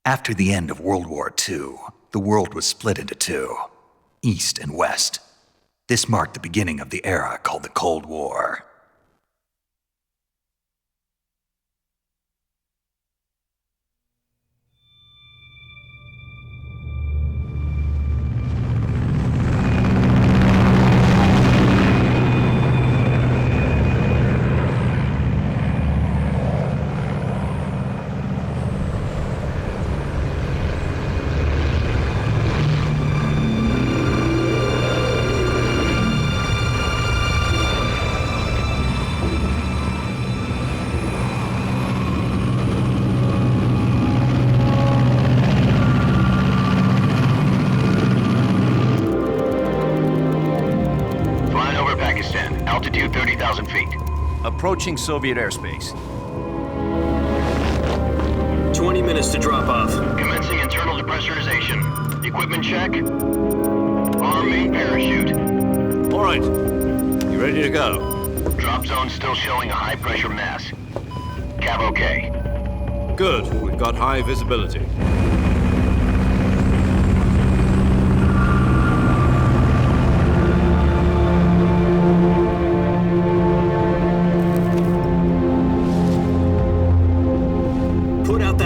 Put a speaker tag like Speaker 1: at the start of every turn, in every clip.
Speaker 1: After the end of World War II, the world was split into two, East and West. This marked the beginning of the era called the Cold War.
Speaker 2: Altitude 30,000 feet.
Speaker 3: Approaching Soviet airspace.
Speaker 4: 20 minutes to drop off.
Speaker 2: Commencing internal depressurization. Equipment check. Arm main parachute.
Speaker 3: All right. You ready to go?
Speaker 2: Drop zone still showing a high pressure mass. Cav okay.
Speaker 3: Good. We've got high visibility.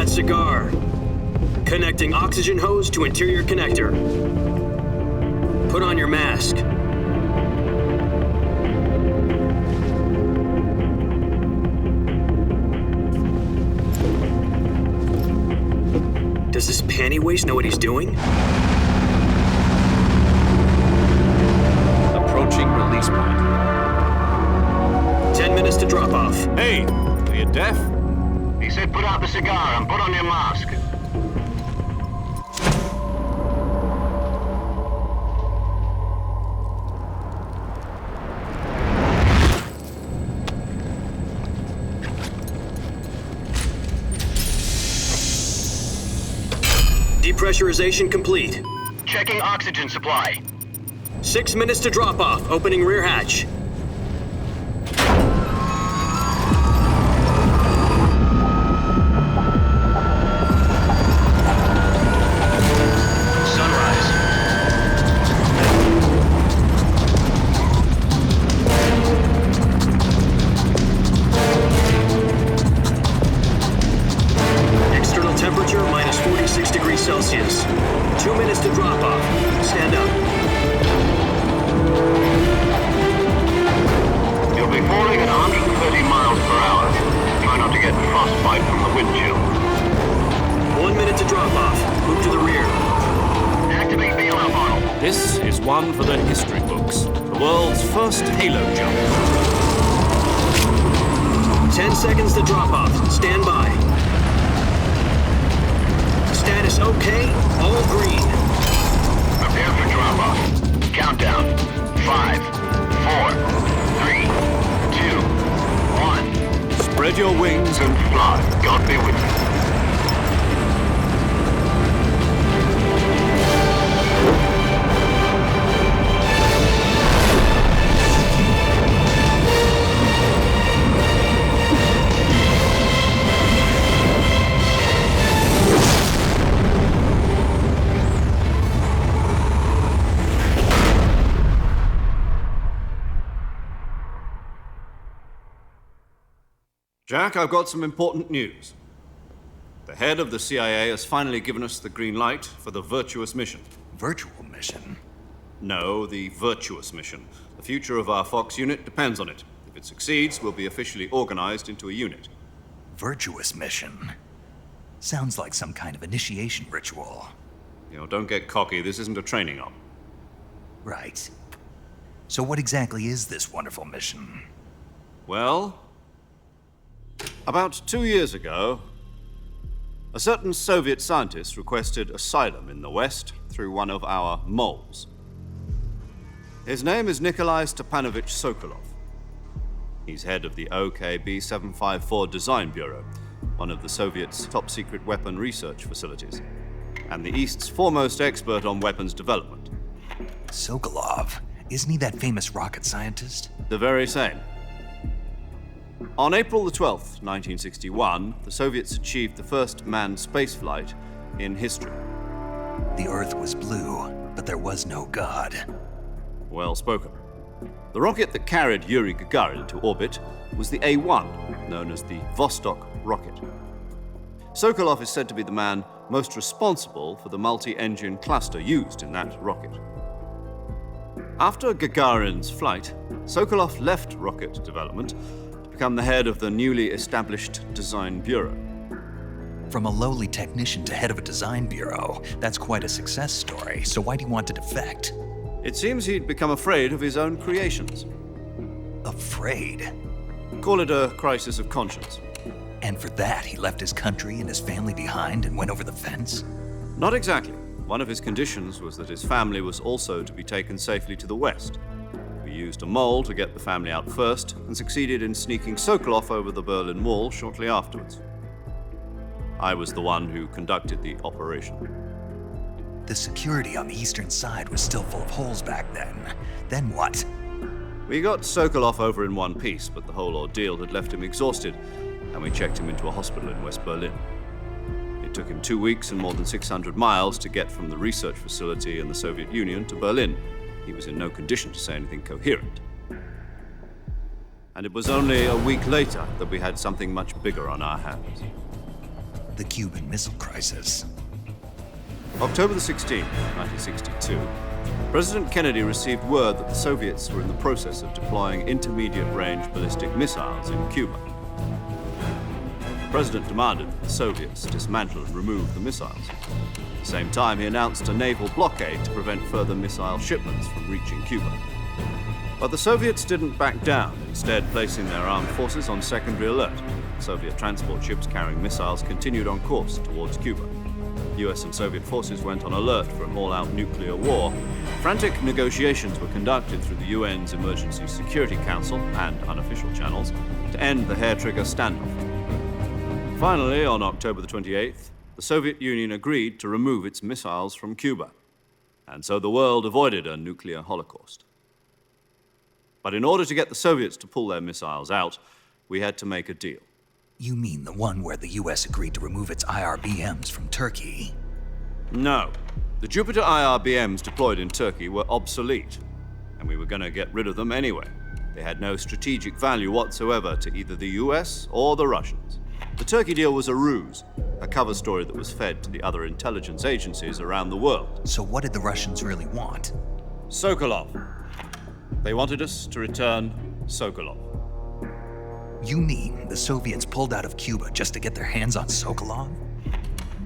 Speaker 4: Cigar. Connecting oxygen hose to interior connector. Put on your mask. Does this panty waste know what he's doing?
Speaker 3: Approaching release point.
Speaker 4: 10 minutes to drop off.
Speaker 3: Hey, are you deaf?
Speaker 2: He said put out the cigar and put on your mask.
Speaker 4: Depressurization complete.
Speaker 2: Checking oxygen supply.
Speaker 4: 6 minutes to drop off. Opening rear hatch. Celsius. 2 minutes to drop off. Stand up.
Speaker 2: You'll be falling at 130 miles per hour. Try not to get frostbite from the wind chill.
Speaker 4: 1 minute to drop off. Move to the rear.
Speaker 2: Activate bailout model.
Speaker 3: This is one for the history books. The world's first halo jump.
Speaker 4: 10 seconds to drop off. Stand by. Status okay, all green.
Speaker 2: Prepare for drop-off. Countdown. 5, 4, 3, 2, 1.
Speaker 3: Spread your wings
Speaker 2: And fly. God be with you.
Speaker 3: Jack, I've got some important news. The head of the CIA has finally given us the green light for the Virtuous mission.
Speaker 1: Virtual mission?
Speaker 3: No, the Virtuous mission. The future of our Fox unit depends on it. If it succeeds, we'll be officially organized into a unit.
Speaker 1: Virtuous mission? Sounds like some kind of initiation ritual.
Speaker 3: You know, don't get cocky. This isn't a training op.
Speaker 1: Right. So what exactly is this wonderful mission?
Speaker 3: Well, about 2 years ago, a certain Soviet scientist requested asylum in the West through one of our moles. His name is Nikolai Stepanovich Sokolov. He's head of the OKB 754 Design Bureau, one of the Soviets' top-secret weapon research facilities, and the East's foremost expert on weapons development.
Speaker 1: Sokolov? Isn't he that famous rocket scientist?
Speaker 3: The very same. On April the 12th, 1961, the Soviets achieved the first manned spaceflight in history.
Speaker 1: The Earth was blue, but there was no God.
Speaker 3: Well spoken. The rocket that carried Yuri Gagarin to orbit was the A-1, known as the Vostok rocket. Sokolov is said to be the man most responsible for the multi-engine cluster used in that rocket. After Gagarin's flight, Sokolov left rocket development to become the head of the newly established Design Bureau.
Speaker 1: From a lowly technician to head of a design bureau, that's quite a success story, so why do you want to defect?
Speaker 3: It seems he'd become afraid of his own creations.
Speaker 1: Afraid?
Speaker 3: Call it a crisis of conscience.
Speaker 1: And for that, he left his country and his family behind and went over the fence?
Speaker 3: Not exactly. One of his conditions was that his family was also to be taken safely to the west. We used a mole to get the family out first and succeeded in sneaking Sokolov over the Berlin Wall shortly afterwards. I was the one who conducted the operation.
Speaker 1: The security on the eastern side was still full of holes back then. Then what?
Speaker 3: We got Sokolov over in one piece, but the whole ordeal had left him exhausted, and we checked him into a hospital in West Berlin. It took him 2 weeks and more than 600 miles to get from the research facility in the Soviet Union to Berlin. He was in no condition to say anything coherent. And it was only a week later that we had something much bigger on our hands.
Speaker 1: The Cuban Missile Crisis.
Speaker 3: October the 16th, 1962, President Kennedy received word that the Soviets were in the process of deploying intermediate-range ballistic missiles in Cuba. The President demanded that the Soviets dismantle and remove the missiles. At the same time, he announced a naval blockade to prevent further missile shipments from reaching Cuba. But the Soviets didn't back down, instead placing their armed forces on secondary alert. Soviet transport ships carrying missiles continued on course towards Cuba. US and Soviet forces went on alert for an all-out nuclear war. Frantic negotiations were conducted through the UN's Emergency Security Council and unofficial channels to end the hair-trigger standoff. Finally, on October the 28th, the Soviet Union agreed to remove its missiles from Cuba. And so the world avoided a nuclear holocaust. But in order to get the Soviets to pull their missiles out, we had to make a deal.
Speaker 1: You mean the one where the US agreed to remove its IRBMs from Turkey?
Speaker 3: No. The Jupiter IRBMs deployed in Turkey were obsolete, and we were going to get rid of them anyway. They had no strategic value whatsoever to either the US or the Russians. The Turkey deal was a ruse, a cover story that was fed to the other intelligence agencies around the world.
Speaker 1: So what did the Russians really want?
Speaker 3: Sokolov. They wanted us to return Sokolov.
Speaker 1: You mean the Soviets pulled out of Cuba just to get their hands on Sokolov?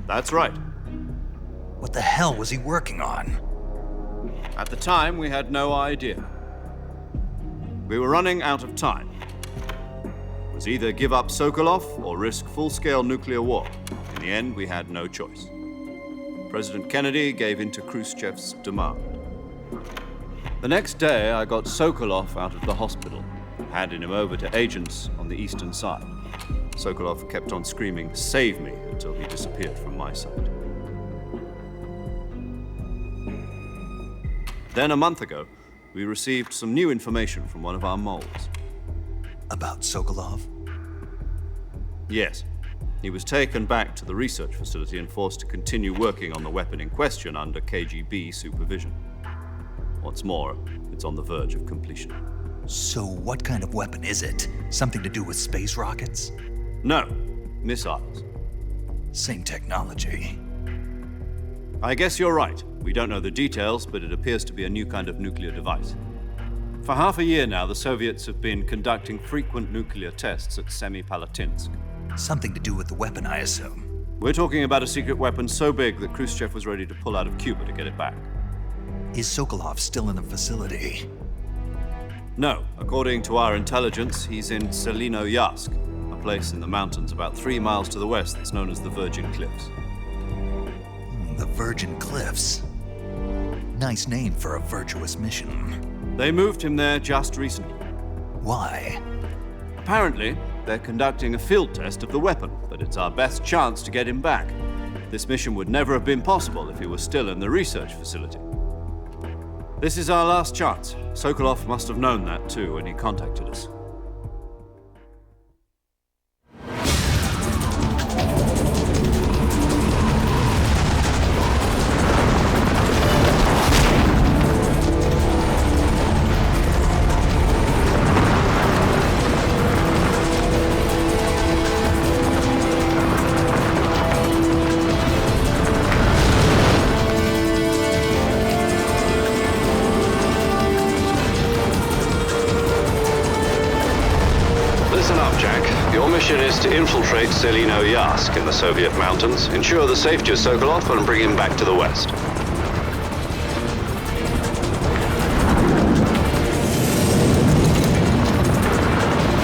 Speaker 3: That's right.
Speaker 1: What the hell was he working on?
Speaker 3: At the time, we had no idea. We were running out of time. It was either give up Sokolov or risk full-scale nuclear war. In the end, we had no choice. President Kennedy gave in to Khrushchev's demand. The next day, I got Sokolov out of the hospital, handed him over to agents on the eastern side. Sokolov kept on screaming, "Save me," until he disappeared from my sight. Then, a month ago, we received some new information from one of our moles.
Speaker 1: About Sokolov?
Speaker 3: Yes. He was taken back to the research facility and forced to continue working on the weapon in question under KGB supervision. What's more, it's on the verge of completion.
Speaker 1: So what kind of weapon is it? Something to do with space rockets?
Speaker 3: No, missiles.
Speaker 1: Same technology.
Speaker 3: I guess you're right. We don't know the details, but it appears to be a new kind of nuclear device. For half a year now, the Soviets have been conducting frequent nuclear tests at Semipalatinsk.
Speaker 1: Something to do with the weapon, I assume.
Speaker 3: We're talking about a secret weapon so big that Khrushchev was ready to pull out of Cuba to get it back.
Speaker 1: Is Sokolov still in the facility?
Speaker 3: No. According to our intelligence, he's in Tselinoyarsk, a place in the mountains about 3 miles to the west that's known as the Virgin Cliffs.
Speaker 1: The Virgin Cliffs. Nice name for a virtuous mission.
Speaker 3: They moved him there just recently.
Speaker 1: Why?
Speaker 3: Apparently, they're conducting a field test of the weapon, but it's our best chance to get him back. This mission would never have been possible if he was still in the research facility. This is our last chance. Sokolov must have known that too when he contacted us. infiltrate Tselinoyarsk in the Soviet mountains, ensure the safety of Sokolov, and bring him back to the West.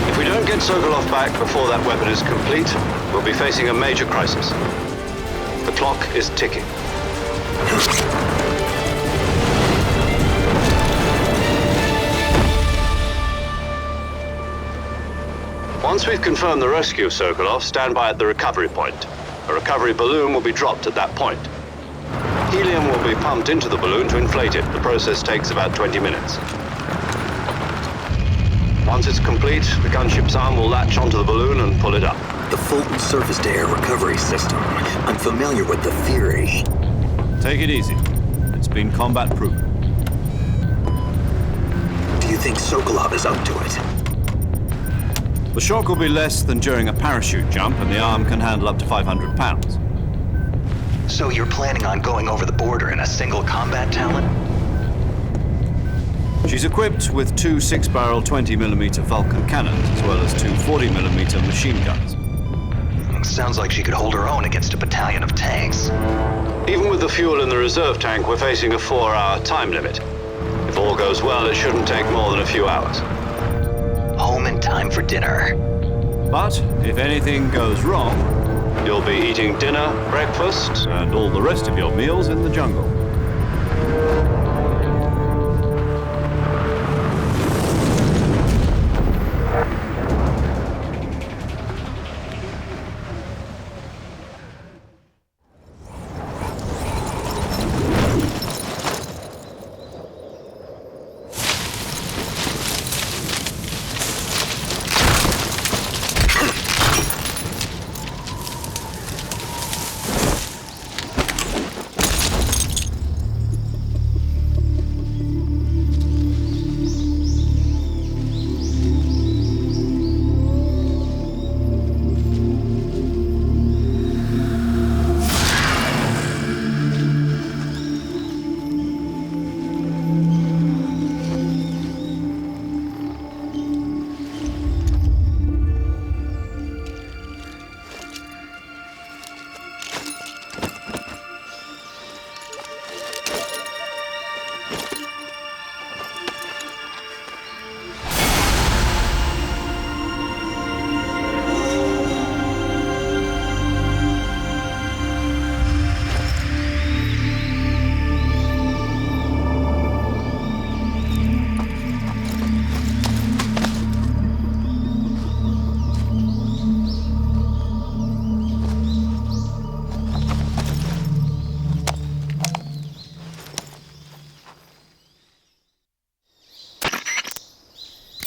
Speaker 3: If we don't get Sokolov back before that weapon is complete, we'll be facing a major crisis. The clock is ticking. Once we've confirmed the rescue of Sokolov, stand by at the recovery point. A recovery balloon will be dropped at that point. Helium will be pumped into the balloon to inflate it. The process takes about 20 minutes. Once it's complete, the gunship's arm will latch onto the balloon and pull it up.
Speaker 4: The Fulton surface-to-air recovery system. I'm familiar with the theory.
Speaker 3: Take it easy. It's been combat-proven.
Speaker 4: Do you think Sokolov is up to it?
Speaker 3: The shock will be less than during a parachute jump, and the arm can handle up to 500 pounds.
Speaker 1: So you're planning on going over the border in a single combat talon?
Speaker 3: She's equipped with two 6-barrel 20mm Vulcan cannons, as well as two 40mm machine guns.
Speaker 1: Sounds like she could hold her own against a battalion of tanks.
Speaker 3: Even with the fuel in the reserve tank, we're facing a 4-hour time limit. If all goes well, it shouldn't take more than a few hours.
Speaker 1: Home in time for dinner.
Speaker 3: But if anything goes wrong, you'll be eating dinner, breakfast, and all the rest of your meals in the jungle.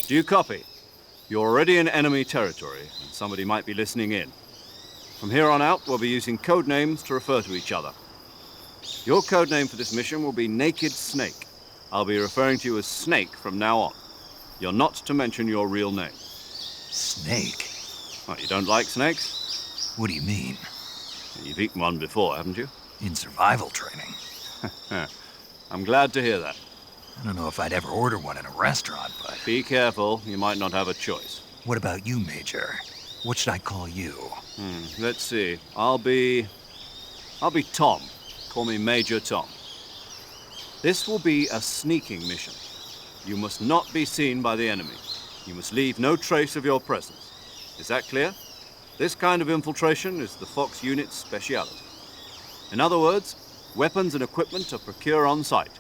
Speaker 3: Do you copy? You're already in enemy territory, and somebody might be listening in. From here on out, we'll be using code names to refer to each other. Your code name for this mission will be Naked Snake. I'll be referring to you as Snake from now on. You're not to mention your real name.
Speaker 1: Snake?
Speaker 3: What, you don't like snakes?
Speaker 1: What do you mean?
Speaker 3: You've eaten one before, haven't you?
Speaker 1: In survival training.
Speaker 3: I'm glad to hear that.
Speaker 1: I don't know if I'd ever order one in a restaurant, but...
Speaker 3: Be careful, you might not have a choice.
Speaker 1: What about you, Major? What should I call you?
Speaker 3: Let's see. I'll be Tom. Call me Major Tom. This will be a sneaking mission. You must not be seen by the enemy. You must leave no trace of your presence. Is that clear? This kind of infiltration is the Fox unit's speciality. In other words, weapons and equipment are procured on site.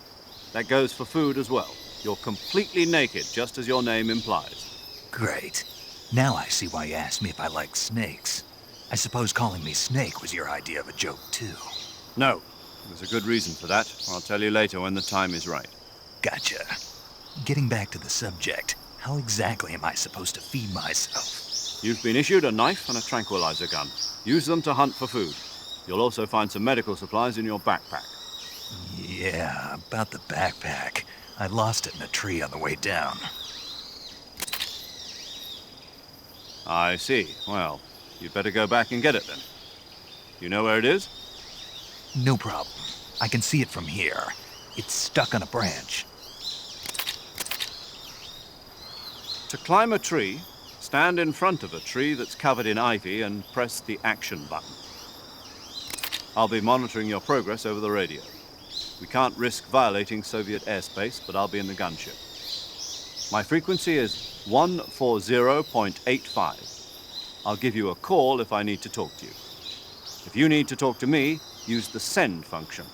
Speaker 3: That goes for food as well. You're completely naked, just as your name implies.
Speaker 1: Great. Now I see why you asked me if I like snakes. I suppose calling me Snake was your idea of a joke, too.
Speaker 3: No. There's a good reason for that. I'll tell you later when the time is right.
Speaker 1: Gotcha. Getting back to the subject, how exactly am I supposed to feed myself?
Speaker 3: You've been issued a knife and a tranquilizer gun. Use them to hunt for food. You'll also find some medical supplies in your backpack.
Speaker 1: Yeah, about the backpack. I lost it in a tree on the way down.
Speaker 3: I see. Well, you'd better go back and get it then. You know where it is?
Speaker 1: No problem. I can see it from here. It's stuck on a branch.
Speaker 3: To climb a tree, Stand in front of a tree that's covered in ivy and press the action button. I'll be monitoring your progress over the radio. We can't risk violating Soviet airspace, but I'll be in the gunship. My frequency is 140.85. I'll give you a call if I need to talk to you. If you need to talk to me, use the send function.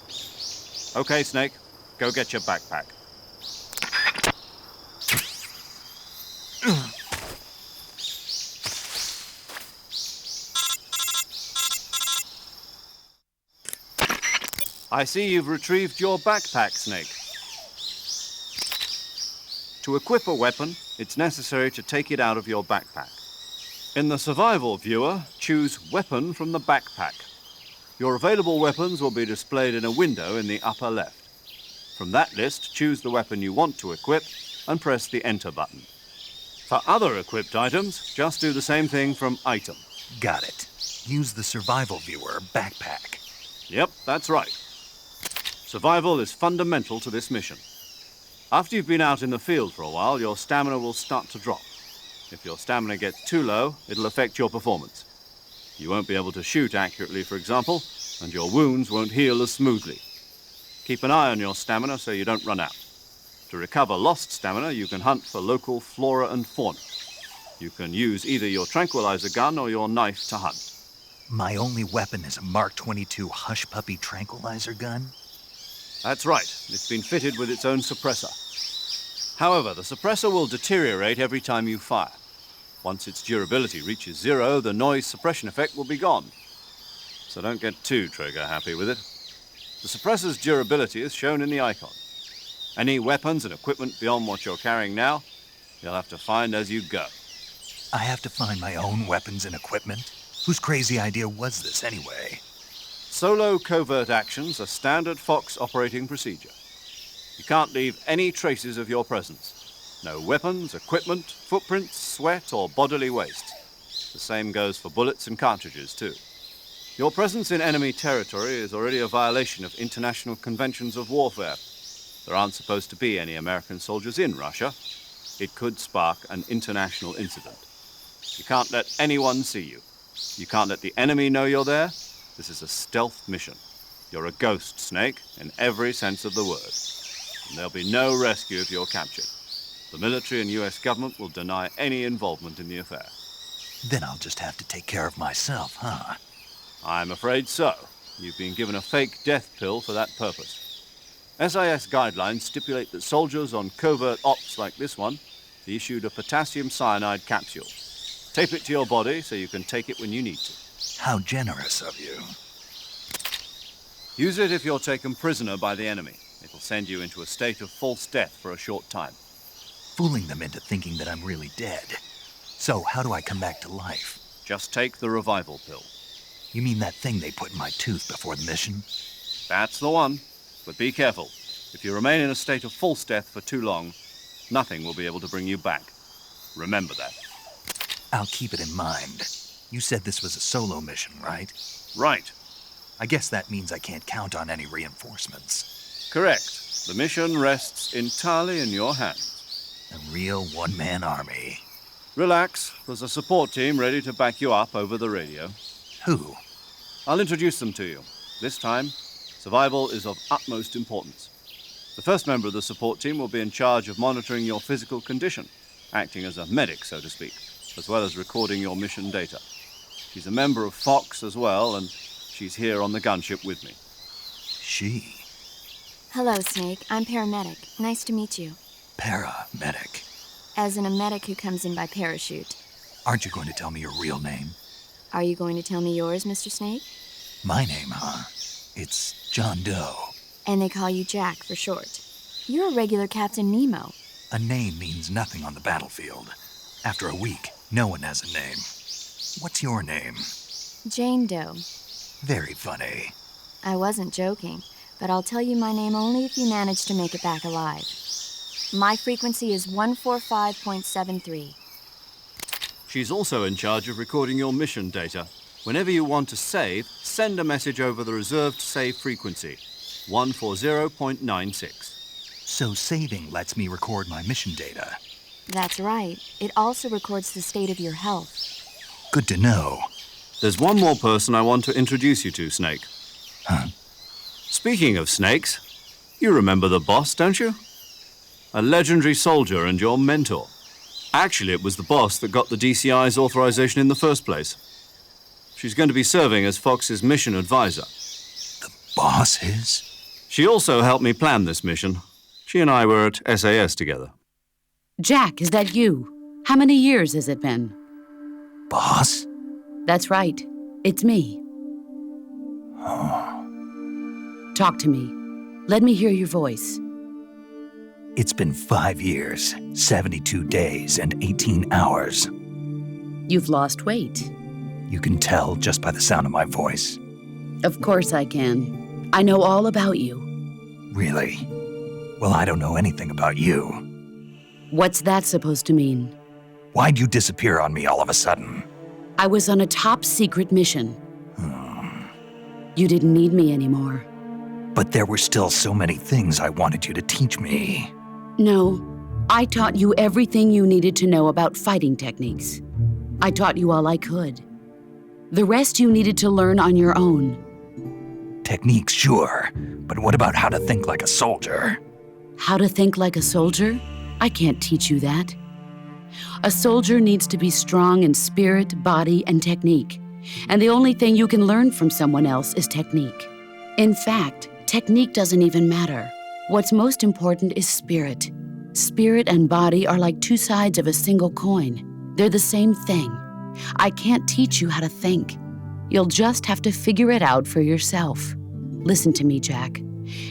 Speaker 3: Okay, Snake, go get your backpack. I see you've retrieved your backpack, Snake. To equip a weapon, it's necessary to take it out of your backpack. In the survival viewer, choose Weapon from the backpack. Your available weapons will be displayed in a window in the upper left. From that list, choose the weapon you want to equip and press the Enter button. For other equipped items, just do the same thing from Item.
Speaker 1: Got it. Use the survival viewer backpack.
Speaker 3: Yep, that's right. Survival is fundamental to this mission. After you've been out in the field for a while, your stamina will start to drop. If your stamina gets too low, it'll affect your performance. You won't be able to shoot accurately, for example, and your wounds won't heal as smoothly. Keep an eye on your stamina so you don't run out. To recover lost stamina, you can hunt for local flora and fauna. You can use either your tranquilizer gun or your knife to hunt.
Speaker 1: My only weapon is a Mark 22 Hush Puppy tranquilizer gun?
Speaker 3: That's right. It's been fitted with its own suppressor. However, the suppressor will deteriorate every time you fire. Once its durability reaches 0, the noise suppression effect will be gone. So don't get too trigger happy with it. The suppressor's durability is shown in the icon. Any weapons and equipment beyond what you're carrying now, you'll have to find as you go.
Speaker 1: I have to find my own weapons and equipment? Whose crazy idea was this anyway?
Speaker 3: Solo covert actions are standard Fox operating procedure. You can't leave any traces of your presence. No weapons, equipment, footprints, sweat, or bodily waste. The same goes for bullets and cartridges, too. Your presence in enemy territory is already a violation of international conventions of warfare. There aren't supposed to be any American soldiers in Russia. It could spark an international incident. You can't let anyone see you. You can't let the enemy know you're there. This is a stealth mission. You're a ghost, Snake, in every sense of the word. And there'll be no rescue if you're captured. The military and US government will deny any involvement in the affair.
Speaker 1: Then I'll just have to take care of myself, huh?
Speaker 3: I'm afraid so. You've been given a fake death pill for that purpose. SIS guidelines stipulate that soldiers on covert ops like this one be issued a potassium cyanide capsule. Tape it to your body so you can take it when you need to.
Speaker 1: How generous of you.
Speaker 3: Use it if you're taken prisoner by the enemy. It'll send you into a state of false death for a short time.
Speaker 1: Fooling them into thinking that I'm really dead. So how do I come back to life?
Speaker 3: Just take the revival pill.
Speaker 1: You mean that thing they put in my tooth before the mission?
Speaker 3: That's the one. But be careful. If you remain in a state of false death for too long, nothing will be able to bring you back. Remember that.
Speaker 1: I'll keep it in mind. You said this was a solo mission, right?
Speaker 3: Right.
Speaker 1: I guess that means I can't count on any reinforcements.
Speaker 3: Correct. The mission rests entirely in your hands.
Speaker 1: A real one-man army.
Speaker 3: Relax. There's a support team ready to back you up over the radio.
Speaker 1: Who?
Speaker 3: I'll introduce them to you. This time, survival is of utmost importance. The first member of the support team will be in charge of monitoring your physical condition, acting as a medic, so to speak, as well as recording your mission data. She's a member of Fox as well, and she's here on the gunship with me.
Speaker 1: She?
Speaker 5: Hello, Snake. I'm paramedic. Nice to meet you.
Speaker 1: Paramedic.
Speaker 5: As in a medic who comes in by parachute.
Speaker 1: Aren't you going to tell me your real name?
Speaker 5: Are you going to tell me yours, Mr. Snake?
Speaker 1: My name, huh? It's John Doe.
Speaker 5: And they call you Jack for short. You're a regular Captain Nemo.
Speaker 1: A name means nothing on the battlefield. After a week, no one has a name. What's your name?
Speaker 5: Jane Doe.
Speaker 1: Very funny.
Speaker 5: I wasn't joking, but I'll tell you my name only if you manage to make it back alive. My frequency is 145.73.
Speaker 3: She's also in charge of recording your mission data. Whenever you want to save, send a message over the reserved save frequency, 140.96.
Speaker 1: So saving lets me record my mission data.
Speaker 5: That's right. It also records the state of your health.
Speaker 1: Good to know.
Speaker 3: There's one more person I want to introduce you to, Snake.
Speaker 1: Huh?
Speaker 3: Speaking of snakes, you remember the boss, don't you? A legendary soldier and your mentor. Actually, it was the boss that got the DCI's authorization in the first place. She's going to be serving as Fox's mission advisor.
Speaker 1: Boss is?
Speaker 3: She also helped me plan this mission. She and I were at SAS together.
Speaker 6: Jack, is that you? How many years has it been?
Speaker 1: Boss?
Speaker 6: That's right. It's me. Talk to me. Let me hear your voice.
Speaker 1: It's been 5 years, 72 days, and 18 hours.
Speaker 6: You've lost weight.
Speaker 1: You can tell just by the sound of my voice.
Speaker 6: Of course I can. I know all about you.
Speaker 1: Really? Well, I don't know anything about you.
Speaker 6: What's that supposed to mean?
Speaker 1: Why'd you disappear on me all of a sudden?
Speaker 6: I was on a top-secret mission. You didn't need me anymore.
Speaker 1: But there were still so many things I wanted you to teach me.
Speaker 6: No, I taught you everything you needed to know about fighting techniques. I taught you all I could. The rest you needed to learn on your own.
Speaker 1: Techniques, sure. But what about how to think like a soldier?
Speaker 6: How to think like a soldier? I can't teach you that. A soldier needs to be strong in spirit, body, and technique. And the only thing you can learn from someone else is technique. In fact, technique doesn't even matter. What's most important is spirit. Spirit and body are like two sides of a single coin. They're the same thing. I can't teach you how to think. You'll just have to figure it out for yourself. Listen to me, Jack.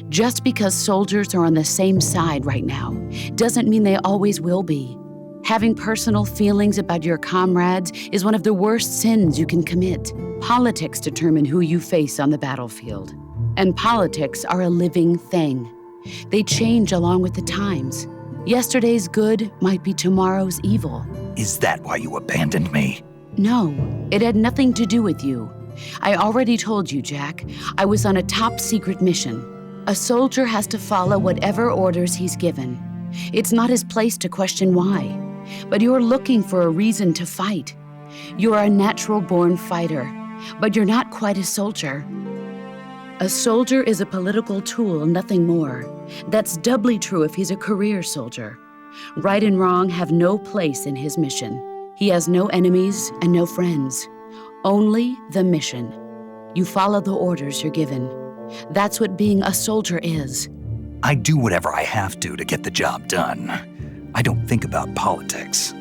Speaker 6: Just because soldiers are on the same side right now doesn't mean they always will be. Having personal feelings about your comrades is one of the worst sins you can commit. Politics determine who you face on the battlefield. And politics are a living thing. They change along with the times. Yesterday's good might be tomorrow's evil.
Speaker 1: Is that why you abandoned me?
Speaker 6: No, it had nothing to do with you. I already told you, Jack. I was on a top-secret mission. A soldier has to follow whatever orders he's given. It's not his place to question why. But you're looking for a reason to fight. You're a natural-born fighter, but you're not quite a soldier. A soldier is a political tool, nothing more. That's doubly true if he's a career soldier. Right and wrong have no place in his mission. He has no enemies and no friends. Only the mission. You follow the orders you're given. That's what being a soldier is.
Speaker 1: I do whatever I have to get the job done. I don't think about politics.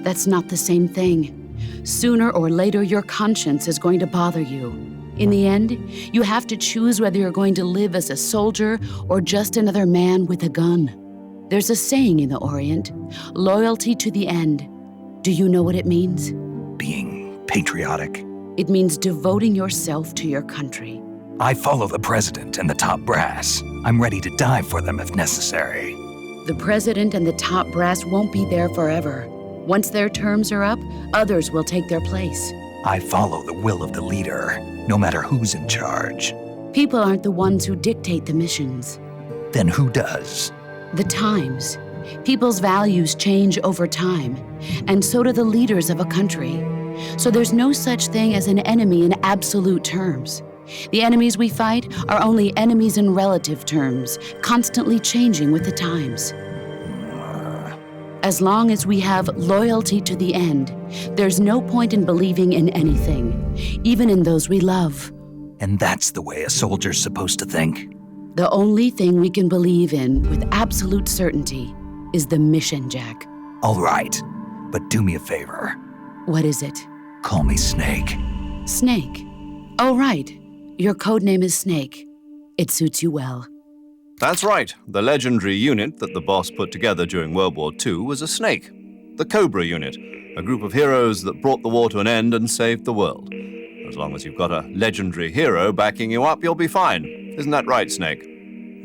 Speaker 6: That's not the same thing. Sooner or later, your conscience is going to bother you. In the end, you have to choose whether you're going to live as a soldier or just another man with a gun. There's a saying in the Orient, loyalty to the end. Do you know what it means?
Speaker 1: Being patriotic.
Speaker 6: It means devoting yourself to your country.
Speaker 1: I follow the president and the top brass. I'm ready to die for them if necessary.
Speaker 6: The president and the top brass won't be there forever. Once their terms are up, others will take their place.
Speaker 1: I follow the will of the leader, no matter who's in charge.
Speaker 6: People aren't the ones who dictate the missions.
Speaker 1: Then who does?
Speaker 6: The times. People's values change over time, and so do the leaders of a country. So there's no such thing as an enemy in absolute terms. The enemies we fight are only enemies in relative terms, constantly changing with the times. As long as we have loyalty to the end, there's no point in believing in anything, even in those we love.
Speaker 1: And that's the way a soldier's supposed to think?
Speaker 6: The only thing we can believe in with absolute certainty is the mission, Jack.
Speaker 1: All right, but do me a favor.
Speaker 6: What is it?
Speaker 1: Call me Snake.
Speaker 6: Snake. Oh, right. Your code name is Snake. It suits you well.
Speaker 3: That's right. The legendary unit that the boss put together during World War II was a snake. The Cobra unit, a group of heroes that brought the war to an end and saved the world. As long as you've got a legendary hero backing you up, you'll be fine. Isn't that right, Snake?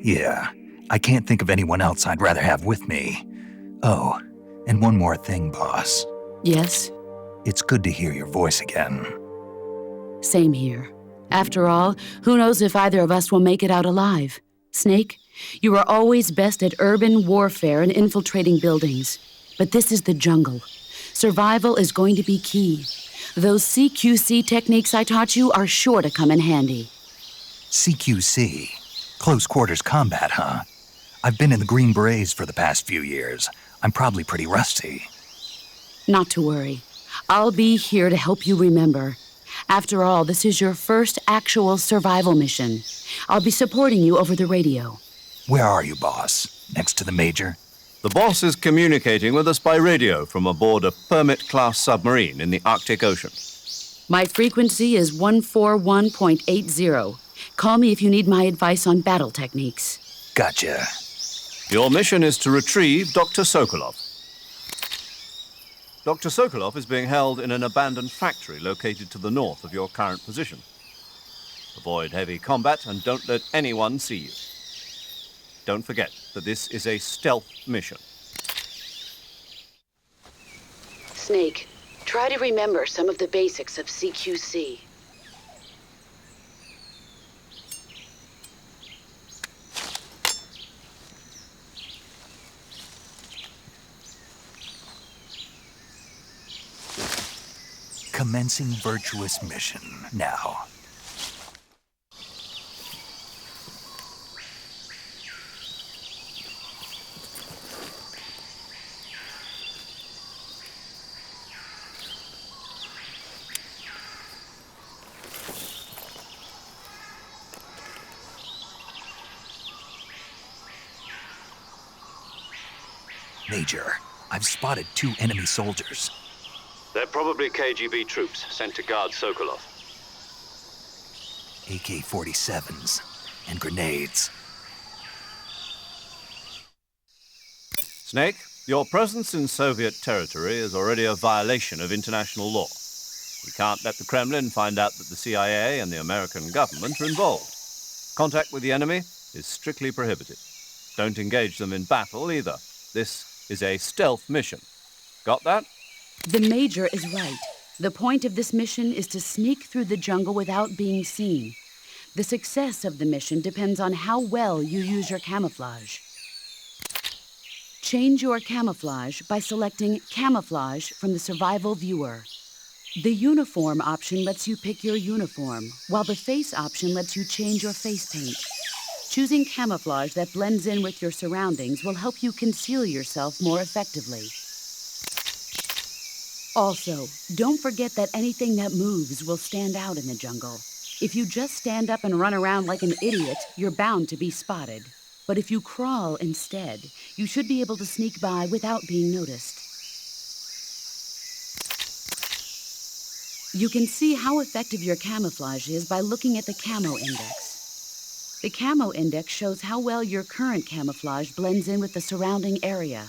Speaker 1: Yeah, I can't think of anyone else I'd rather have with me. Oh, and one more thing, boss.
Speaker 6: Yes?
Speaker 1: It's good to hear your voice again.
Speaker 6: Same here. After all, who knows if either of us will make it out alive? Snake, you are always best at urban warfare and infiltrating buildings. But this is the jungle. Survival is going to be key. Those CQC techniques I taught you are sure to come in handy.
Speaker 1: CQC? Close quarters combat, huh? I've been in the Green Berets for the past few years. I'm probably pretty rusty.
Speaker 6: Not to worry. I'll be here to help you remember. After all, this is your first actual survival mission. I'll be supporting you over the radio.
Speaker 1: Where are you, boss? Next to the Major?
Speaker 3: The boss is communicating with us by radio from aboard a Permit-class submarine in the Arctic Ocean.
Speaker 6: My frequency is 141.80. Call me if you need my advice on battle techniques.
Speaker 1: Gotcha.
Speaker 3: Your mission is to retrieve Dr. Sokolov. Dr. Sokolov is being held in an abandoned factory located to the north of your current position. Avoid heavy combat and don't let anyone see you. Don't forget that this is a stealth mission.
Speaker 6: Snake, try to remember some of the basics of CQC.
Speaker 1: Commencing Virtuous mission now. Major, I've spotted 2 enemy soldiers.
Speaker 2: They're probably KGB troops sent to guard Sokolov.
Speaker 1: AK-47s and grenades.
Speaker 3: Snake, your presence in Soviet territory is already a violation of international law. We can't let the Kremlin find out that the CIA and the American government are involved. Contact with the enemy is strictly prohibited. Don't engage them in battle either. This is a stealth mission. Got that?
Speaker 6: The Major is right. The point of this mission is to sneak through the jungle without being seen. The success of the mission depends on how well you use your camouflage. Change your camouflage by selecting Camouflage from the Survival Viewer. The Uniform option lets you pick your uniform, while the Face option lets you change your face paint. Choosing camouflage that blends in with your surroundings will help you conceal yourself more effectively. Also, don't forget that anything that moves will stand out in the jungle. If you just stand up and run around like an idiot, you're bound to be spotted. But if you crawl instead, you should be able to sneak by without being noticed. You can see how effective your camouflage is by looking at the Camo Index. The Camo Index shows how well your current camouflage blends in with the surrounding area.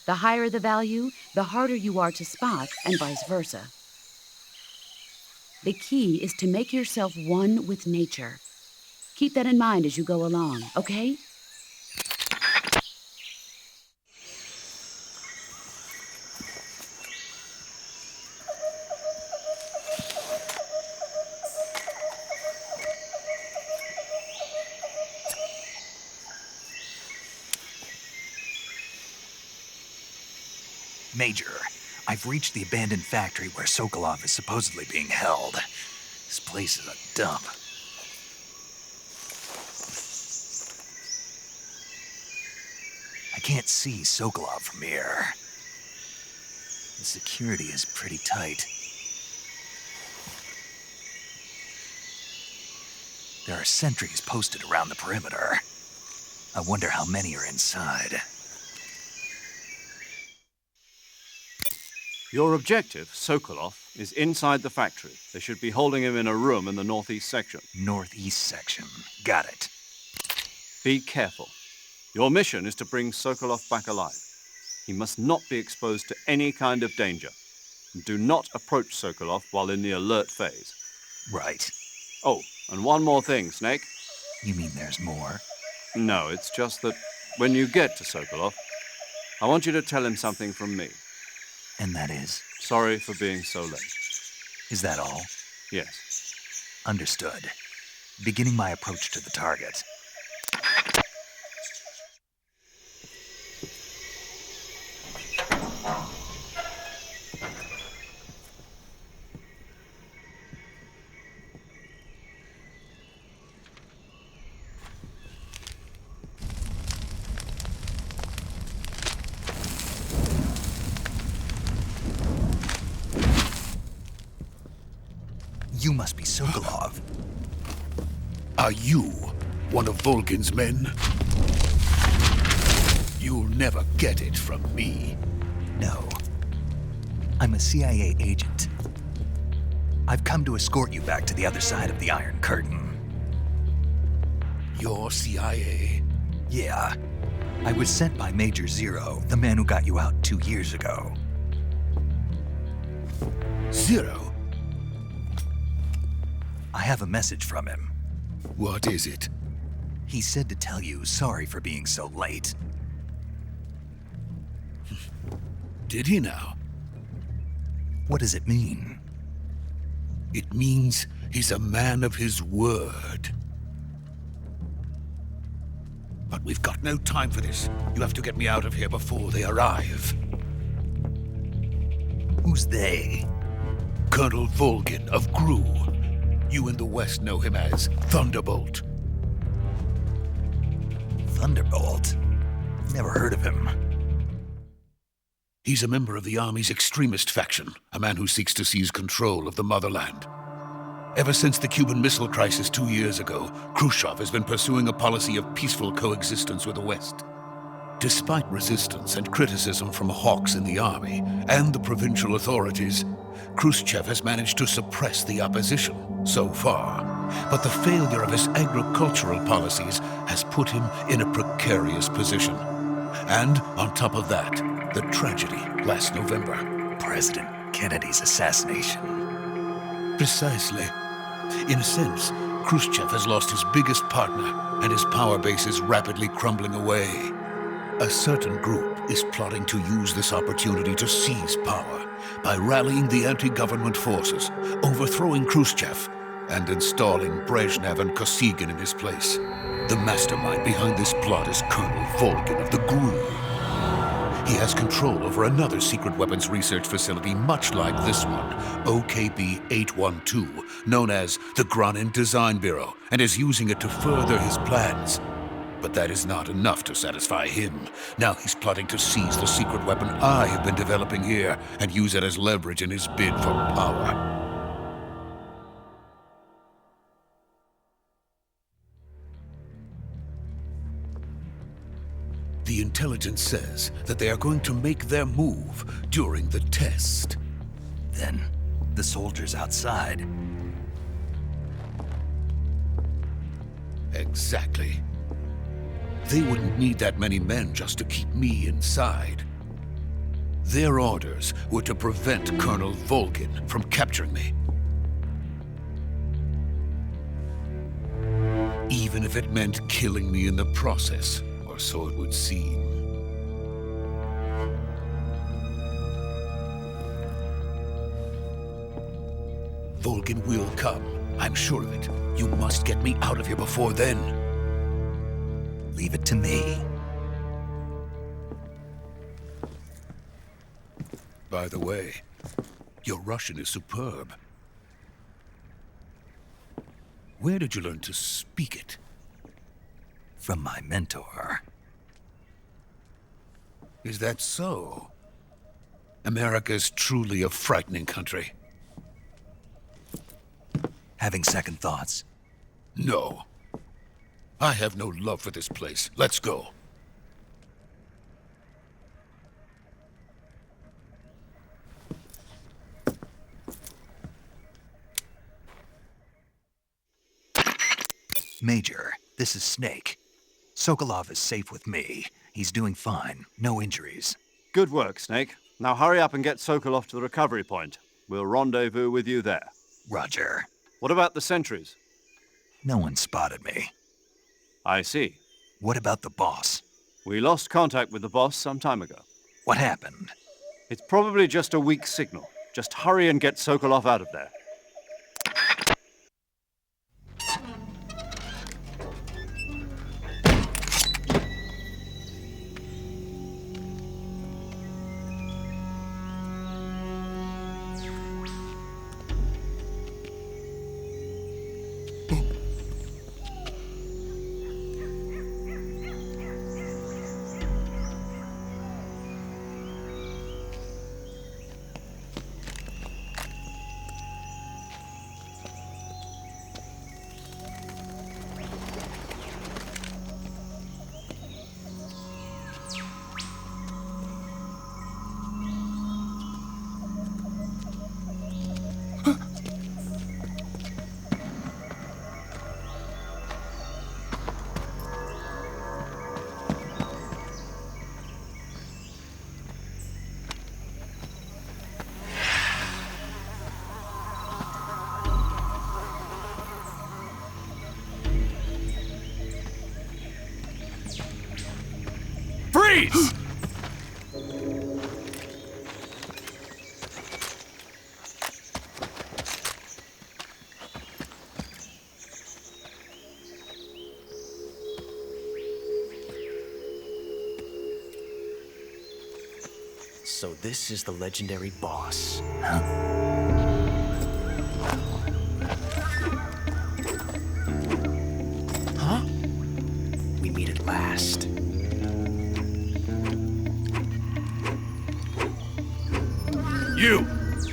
Speaker 6: The higher the value, the harder you are to spot, and vice versa. The key is to make yourself one with nature. Keep that in mind as you go along, okay?
Speaker 1: Major, I've reached the abandoned factory where Sokolov is supposedly being held. This place is a dump. I can't see Sokolov from here. The security is pretty tight. There are sentries posted around the perimeter. I wonder how many are inside.
Speaker 3: Your objective, Sokolov, is inside the factory. They should be holding him in a room in the northeast section.
Speaker 1: Northeast section. Got it.
Speaker 3: Be careful. Your mission is to bring Sokolov back alive. He must not be exposed to any kind of danger. And do not approach Sokolov while in the alert phase.
Speaker 1: Right.
Speaker 3: Oh, and one more thing, Snake.
Speaker 1: You mean there's more?
Speaker 3: No, it's just that when you get to Sokolov, I want you to tell him something from me.
Speaker 1: And that is?
Speaker 3: Sorry for being so late.
Speaker 1: Is that all?
Speaker 3: Yes.
Speaker 1: Understood. Beginning my approach to the target. must be Sokolov.
Speaker 7: Are you one of Volgin's men? You'll never get it from me.
Speaker 1: No. I'm a CIA agent. I've come to escort you back to the other side of the Iron Curtain.
Speaker 7: You're CIA?
Speaker 1: Yeah. I was sent by Major Zero, the man who got you out 2 years ago.
Speaker 7: Zero?
Speaker 1: I have a message from him.
Speaker 7: What is it?
Speaker 1: He said to tell you sorry for being so late.
Speaker 7: Did he now?
Speaker 1: What does it mean?
Speaker 7: It means he's a man of his word. But we've got no time for this. You have to get me out of here before they arrive.
Speaker 1: Who's they?
Speaker 7: Colonel Volgin of GRU. You in the West know him as Thunderbolt.
Speaker 1: Thunderbolt? Never heard of him.
Speaker 7: He's a member of the Army's extremist faction, a man who seeks to seize control of the motherland. Ever since the Cuban Missile Crisis 2 years ago, Khrushchev has been pursuing a policy of peaceful coexistence with the West. Despite resistance and criticism from hawks in the army and the provincial authorities, Khrushchev has managed to suppress the opposition so far. But the failure of his agricultural policies has put him in a precarious position. And on top of that, the tragedy last November.
Speaker 1: President Kennedy's assassination.
Speaker 7: Precisely. In a sense, Khrushchev has lost his biggest partner, and his power base is rapidly crumbling away. A certain group is plotting to use this opportunity to seize power by rallying the anti-government forces, overthrowing Khrushchev, and installing Brezhnev and Kosygin in his place. The mastermind behind this plot is Colonel Volgin of the GRU. He has control over another secret weapons research facility much like this one, OKB-812, known as the Granin Design Bureau, and is using it to further his plans. But that is not enough to satisfy him. Now he's plotting to seize the secret weapon I have been developing here and use it as leverage in his bid for power. The intelligence says that they are going to make their move during the test.
Speaker 1: Then, the soldiers outside.
Speaker 7: Exactly. They wouldn't need that many men just to keep me inside. Their orders were to prevent Colonel Volgin from capturing me. Even if it meant killing me in the process. Or so it would seem. Volgin will come. I'm sure of it. You must get me out of here before then.
Speaker 1: Leave it to me.
Speaker 7: By the way, your Russian is superb. Where did you learn to speak it?
Speaker 1: From my mentor.
Speaker 7: Is that so? America's truly a frightening country.
Speaker 1: Having second thoughts?
Speaker 7: No. I have no love for this place. Let's go.
Speaker 1: Major, this is Snake. Sokolov is safe with me. He's doing fine. No injuries.
Speaker 3: Good work, Snake. Now hurry up and get Sokolov to the recovery point. We'll rendezvous with you there.
Speaker 1: Roger.
Speaker 3: What about the sentries?
Speaker 1: No one spotted me.
Speaker 3: I see.
Speaker 1: What about the boss?
Speaker 3: We lost contact with the boss some time ago.
Speaker 1: What happened?
Speaker 3: It's probably just a weak signal. Just hurry and get Sokolov out of there.
Speaker 7: Freeze!
Speaker 8: So this is the legendary boss. Huh? We meet at last.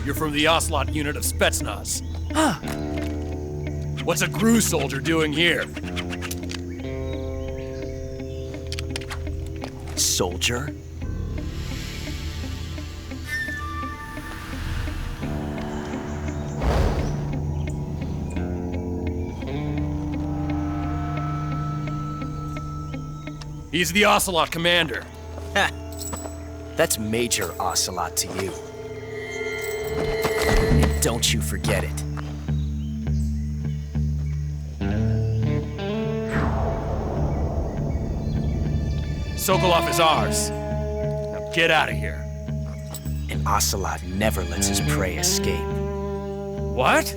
Speaker 9: You're from the Ocelot unit of Spetsnaz. Huh. What's a GRU soldier doing here?
Speaker 8: Soldier?
Speaker 9: He's the Ocelot commander.
Speaker 8: Ha! That's Major Ocelot to you. And don't you forget it.
Speaker 9: Sokolov is ours. Now get out of here.
Speaker 8: And Ocelot never lets his prey escape.
Speaker 9: What?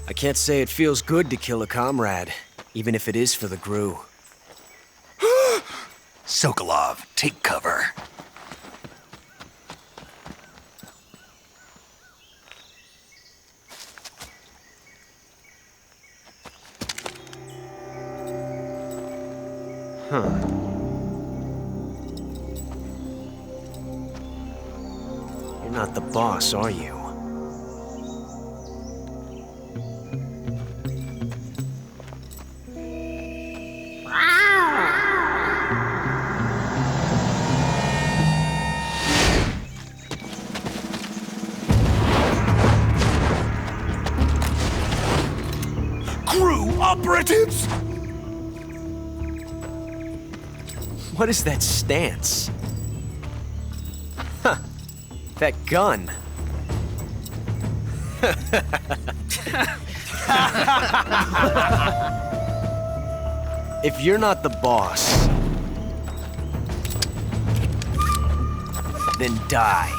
Speaker 8: I can't say it feels good to kill a comrade, even if it is for the GRU.
Speaker 1: Sokolov, take cover.
Speaker 8: Huh. You're not the boss, are you?
Speaker 1: GRU operatives!
Speaker 8: What is that stance? Huh. That gun. If you're not the boss, then die.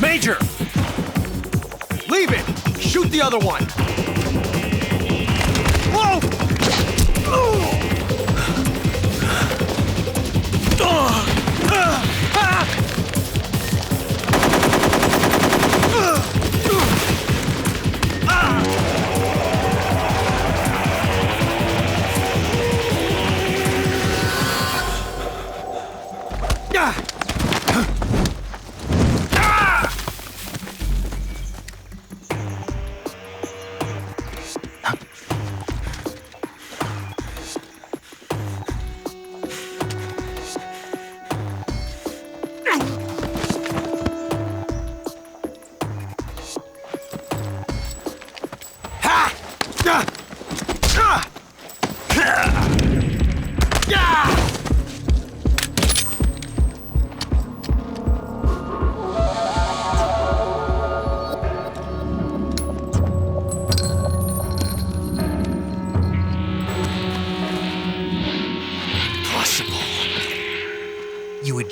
Speaker 4: Major! Leave it! Shoot the other one! Whoa!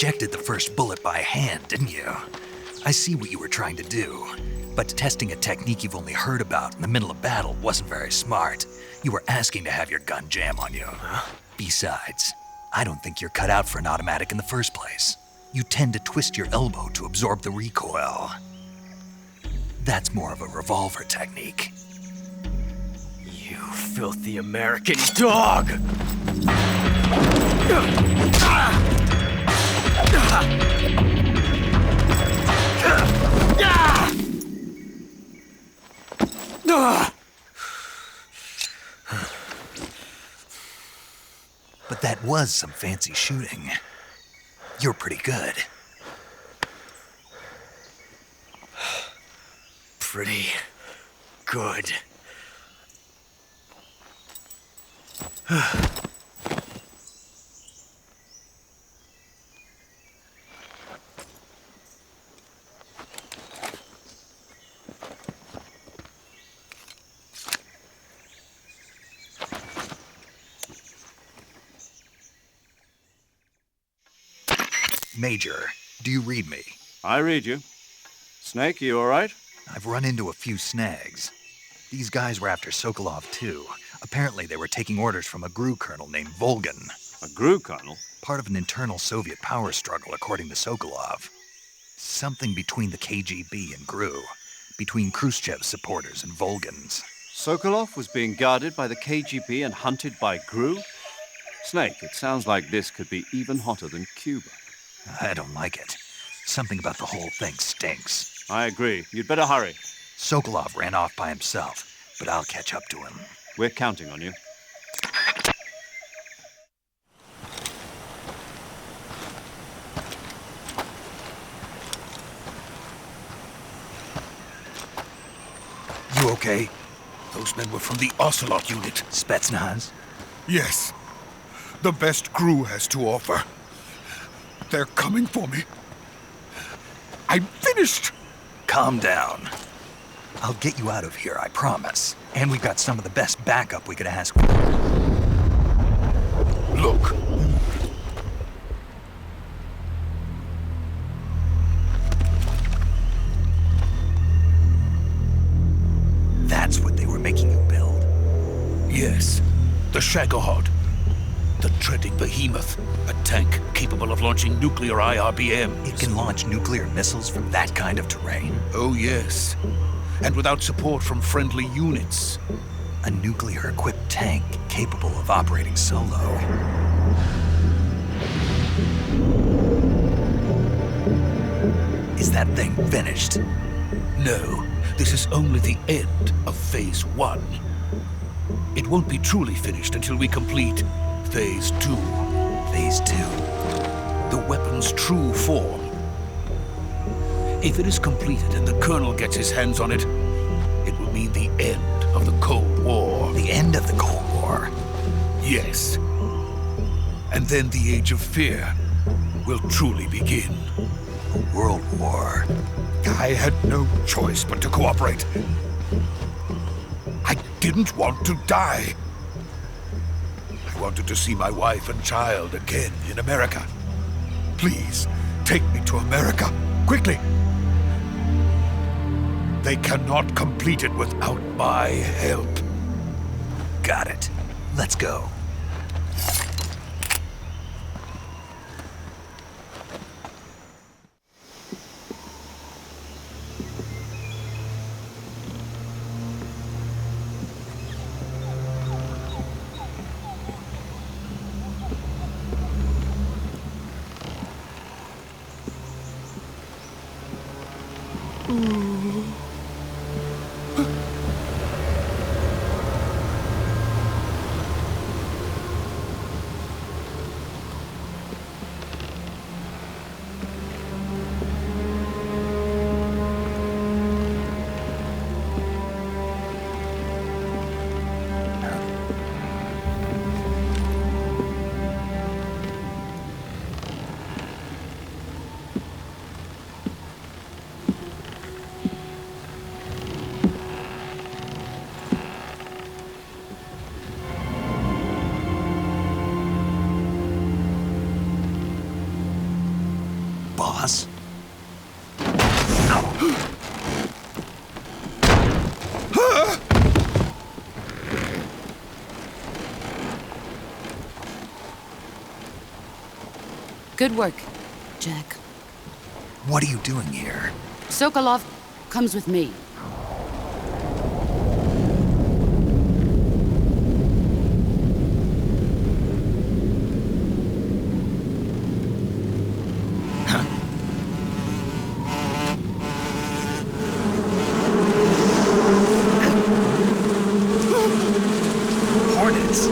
Speaker 1: ejected the first bullet by hand, didn't you? I see what you were trying to do, but testing a technique you've only heard about in the middle of battle wasn't very smart. You were asking to have your gun jam on you.
Speaker 8: Huh?
Speaker 1: Besides, I don't think you're cut out for an automatic in the first place. You tend to twist your elbow to absorb the recoil. That's more of a revolver technique.
Speaker 8: You filthy American dog!
Speaker 1: But that was some fancy shooting. You're pretty good.
Speaker 8: Pretty good.
Speaker 1: Major, do you read me?
Speaker 3: I read you. Snake, you all right?
Speaker 1: I've run into a few snags. These guys were after Sokolov, too. Apparently, they were taking orders from a GRU colonel named Volgan.
Speaker 3: A GRU colonel?
Speaker 1: Part of an internal Soviet power struggle, according to Sokolov. Something between the KGB and GRU. Between Khrushchev's supporters and Volgan's.
Speaker 3: Sokolov was being guarded by the KGB and hunted by GRU? Snake, it sounds like this could be even hotter than Cuba.
Speaker 1: I don't like it. Something about the whole thing stinks.
Speaker 3: I agree. You'd better hurry.
Speaker 1: Sokolov ran off by himself, but I'll catch up to him.
Speaker 3: We're counting on you.
Speaker 1: You okay?
Speaker 7: Those men were from the Ocelot unit.
Speaker 1: Spetsnaz?
Speaker 7: Yes. The best GRU has to offer. They're coming for me. I'm finished!
Speaker 1: Calm down. I'll get you out of here, I promise. And we've got some of the best backup we could ask for.
Speaker 7: Look.
Speaker 1: That's what they were making you build?
Speaker 7: Yes. The Shagohod. The treading behemoth. A tank capable of launching nuclear IRBMs.
Speaker 1: It can launch nuclear missiles from that kind of terrain?
Speaker 7: Oh, yes. And without support from friendly units.
Speaker 1: A nuclear-equipped tank capable of operating solo. Is that thing finished?
Speaker 7: No, this is only the end of Phase 1. It won't be truly finished until we complete Phase 2.
Speaker 1: Phase 2?
Speaker 7: The weapon's true form. If it is completed and the Colonel gets his hands on it, it will mean the end of the Cold War.
Speaker 1: The end of the Cold War?
Speaker 7: Yes. And then the Age of Fear will truly begin.
Speaker 1: A world war.
Speaker 7: I had no choice but to cooperate. I didn't want to die. I wanted to see my wife and child again in America. Please, take me to America, quickly. They cannot complete it without my help.
Speaker 1: Got it. Let's go.
Speaker 6: Good work, Jack.
Speaker 1: What are you doing here?
Speaker 6: Sokolov comes with me.
Speaker 1: Hornets.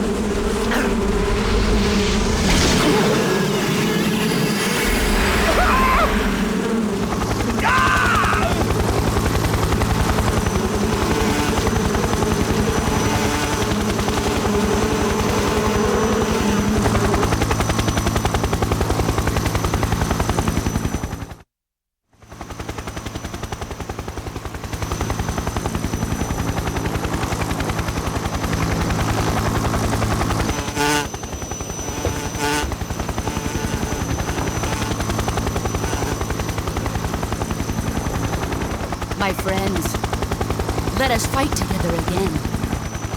Speaker 6: My friends, let us fight together again.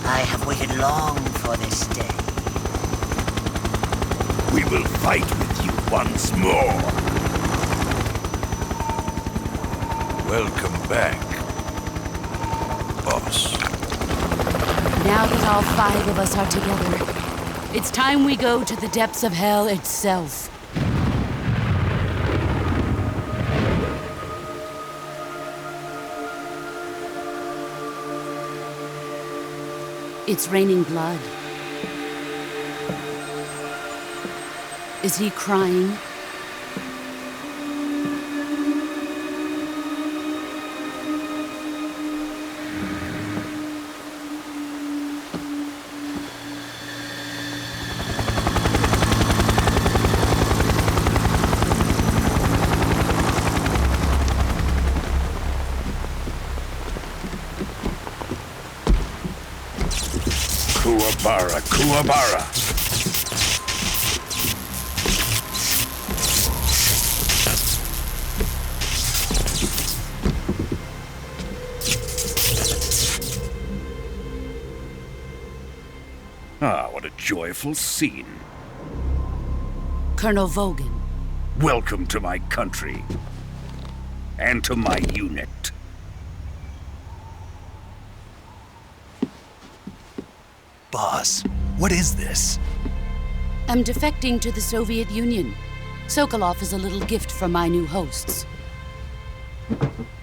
Speaker 10: I have waited long for this day.
Speaker 7: We will fight with you once more. Welcome back, boss.
Speaker 6: Now that all 5 of us are together, it's time we go to the depths of hell itself. It's raining blood. Is he crying?
Speaker 7: Kuwabara, Kuwabara. Ah, what a joyful scene.
Speaker 6: Colonel Vogan.
Speaker 7: Welcome to my country. And to my unit.
Speaker 1: Boss, what is this?
Speaker 6: I'm defecting to the Soviet Union. Sokolov is a little gift from my new hosts.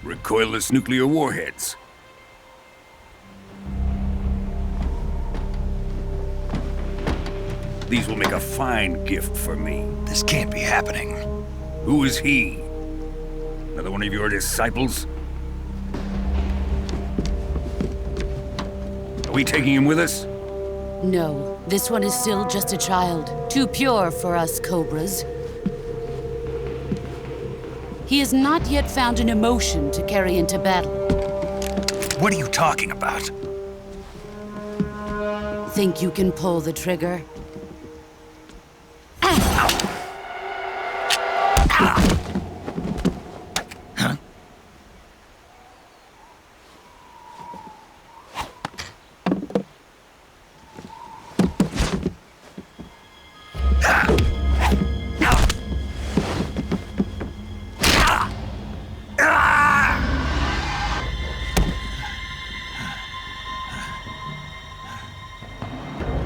Speaker 7: Recoilless nuclear warheads. These will make a fine gift for me.
Speaker 1: This can't be happening.
Speaker 7: Who is he? Another one of your disciples? Are we taking him with us?
Speaker 6: No, this one is still just a child. Too pure for us Cobras. He has not yet found an emotion to carry into battle.
Speaker 1: What are you talking about?
Speaker 6: Think you can pull the trigger?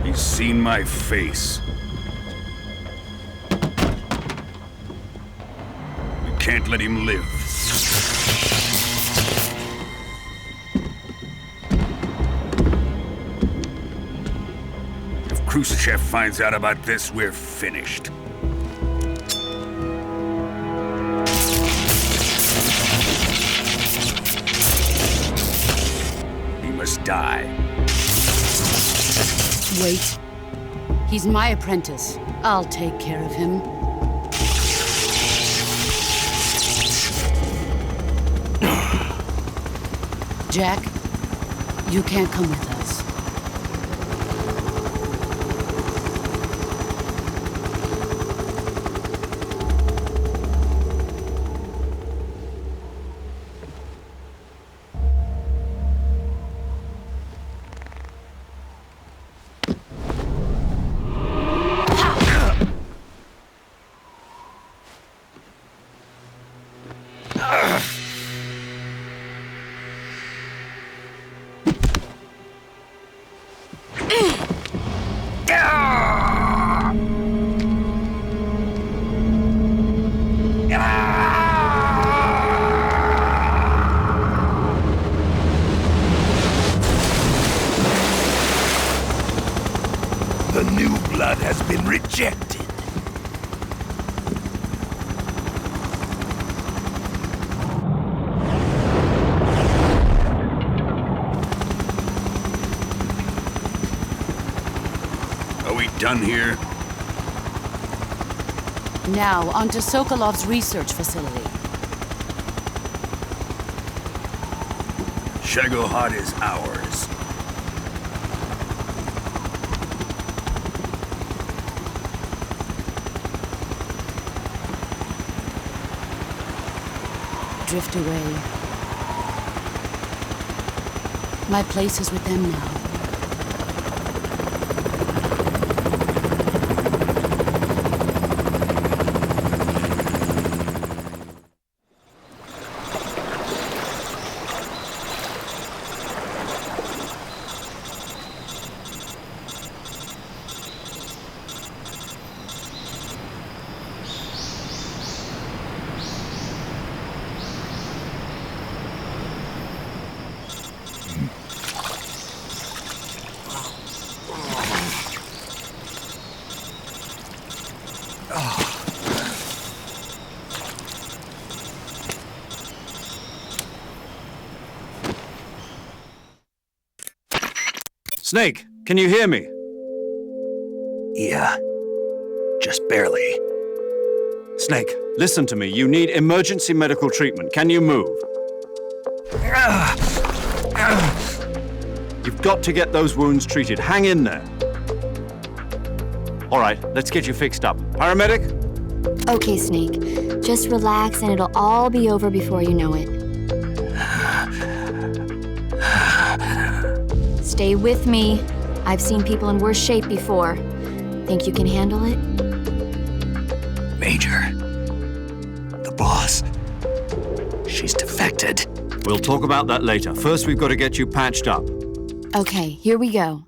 Speaker 7: He's seen my face. We can't let him live. If Khrushchev finds out about this, we're finished. He must die.
Speaker 6: Wait. He's my apprentice. I'll take care of him. Jack, you can't come with us.
Speaker 7: The new blood has been rejected. Are we done here?
Speaker 6: Now, onto Sokolov's research facility.
Speaker 7: Shagohod is ours.
Speaker 6: Drift away. My place is with them now.
Speaker 3: Snake, can you hear me?
Speaker 1: Yeah. Just barely.
Speaker 3: Snake, listen to me. You need emergency medical treatment. Can you move? You've got to get those wounds treated. Hang in there. All right, let's get you fixed up. Paramedic?
Speaker 5: Okay, Snake. Just relax and it'll all be over before you know it. Stay with me. I've seen people in worse shape before. Think you can handle it?
Speaker 1: Major. The boss. She's defected.
Speaker 3: We'll talk about that later. First, we've got to get you patched up.
Speaker 5: Okay, here we go.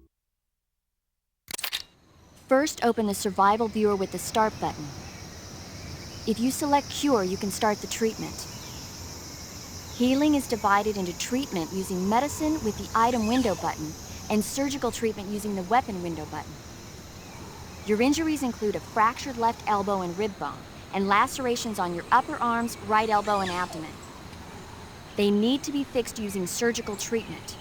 Speaker 5: First, open the survival viewer with the start button. If you select cure, you can start the treatment. Healing is divided into treatment using medicine with the item window button and surgical treatment using the weapon window button. Your injuries include a fractured left elbow and rib bone and lacerations on your upper arms, right elbow, and abdomen. They need to be fixed using surgical treatment.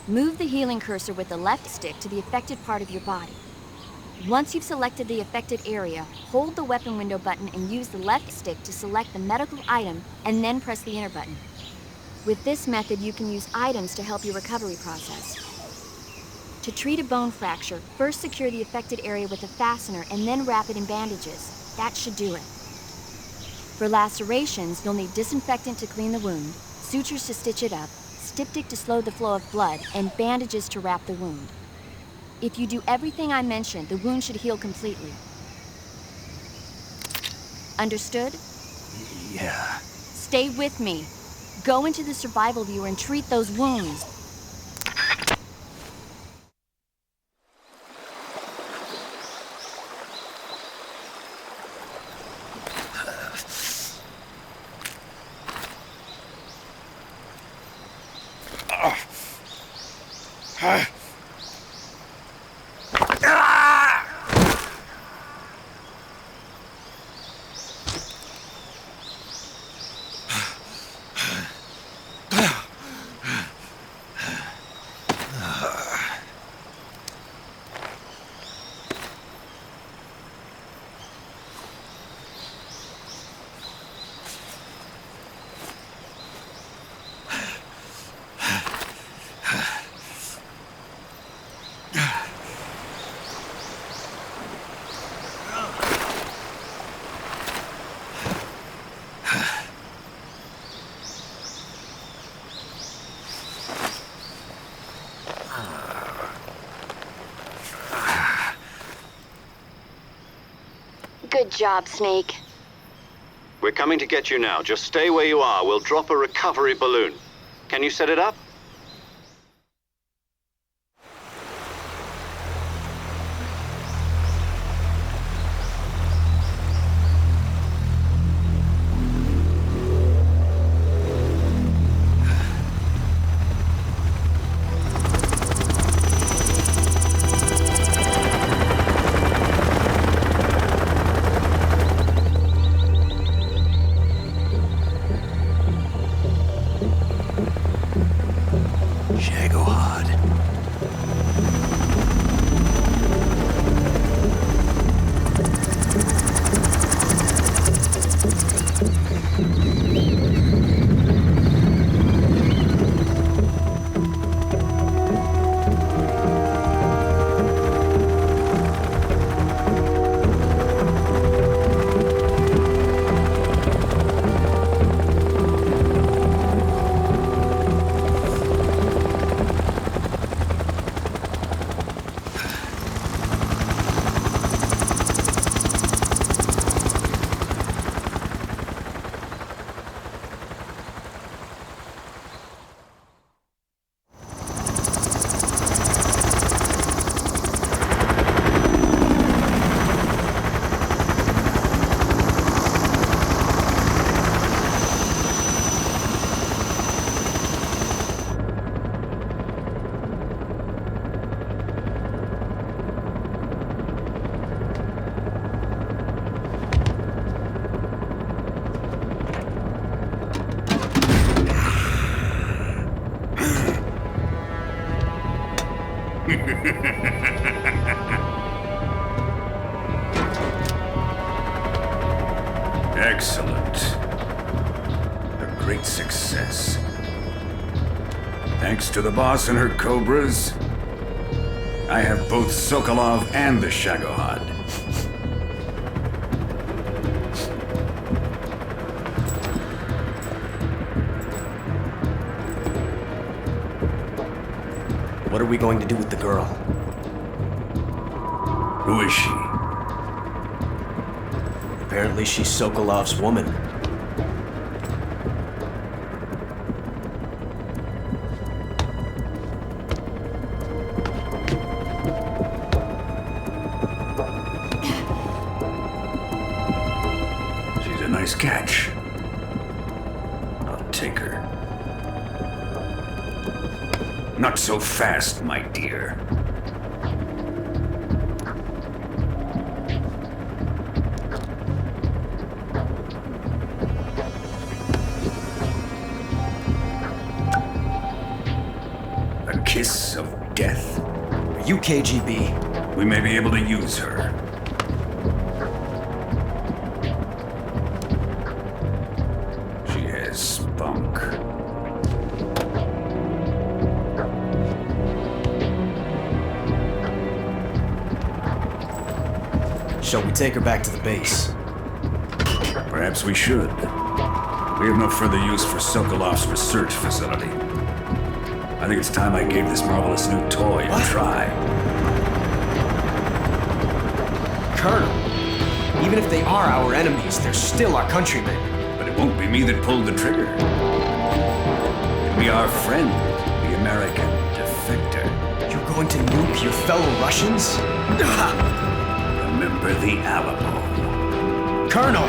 Speaker 5: Move the healing cursor with the left stick to the affected part of your body. Once you've selected the affected area, hold the weapon window button and use the left stick to select the medical item and then press the enter button. With this method, you can use items to help your recovery process. To treat a bone fracture, first secure the affected area with a fastener and then wrap it in bandages. That should do it. For lacerations, you'll need disinfectant to clean the wound, sutures to stitch it up, styptic to slow the flow of blood, and bandages to wrap the wound. If you do everything I mentioned, the wound should heal completely. Understood?
Speaker 1: Yeah.
Speaker 5: Stay with me. Go into the survival viewer and treat those wounds. Good job, Snake.
Speaker 3: We're coming to get you now. Just stay where you are. We'll drop a recovery balloon. Can you set it up?
Speaker 1: Shagohod.
Speaker 11: Excellent. A great success. Thanks to the boss and her cobras, I have both Sokolov and the Shagohod.
Speaker 8: What are we going to do with the girl?
Speaker 11: Who is she?
Speaker 8: Apparently she's Sokolov's woman.
Speaker 11: She's a nice catch. I'll take her. Not so fast, my dear. Kiss of death?
Speaker 8: Are you KGB?
Speaker 11: We may be able to use her. She has spunk.
Speaker 8: Shall we take her back to the base?
Speaker 11: Perhaps we should. We have no further use for Sokolov's research facility. I think it's time I gave this marvelous new toy a try.
Speaker 8: Colonel, even if they are our enemies, they're still our countrymen.
Speaker 11: But it won't be me that pulled the trigger. It'll be our friend, the American defector.
Speaker 8: You're going to nuke your fellow Russians?
Speaker 11: Remember the Alamo.
Speaker 8: Colonel!